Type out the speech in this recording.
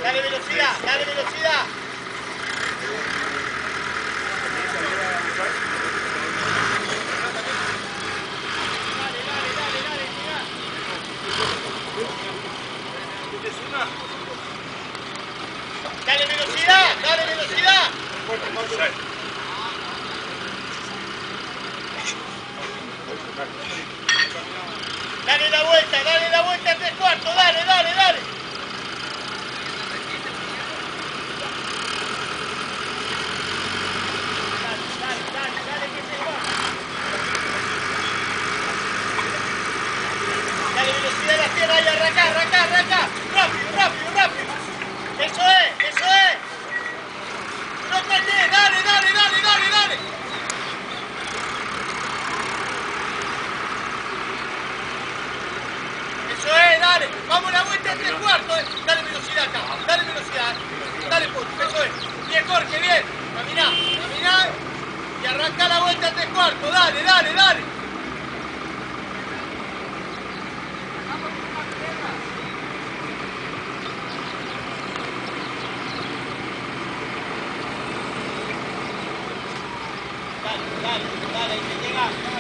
Dale velocidad, dale velocidad. Dale velocidad, dale velocidad. Dale la vuelta a 3/4, dale, dale, dale. Dale que se va. Dale velocidad a la tierra y arranca, arranca, arranca. Rápido, rápido, rápido. Eso es, eso es. No te quedes, dale, dale, dale, dale, dale. Eso es, dale. Vamos a la vuelta a 3/4. Dale velocidad acá, dale velocidad. Dale, Pocho, eso es. Bien, Jorge, bien. Caminá, caminá. Y arranca la vuelta a 3/4. Dale, dale, dale. Dale, dale, dale, hay que llegar.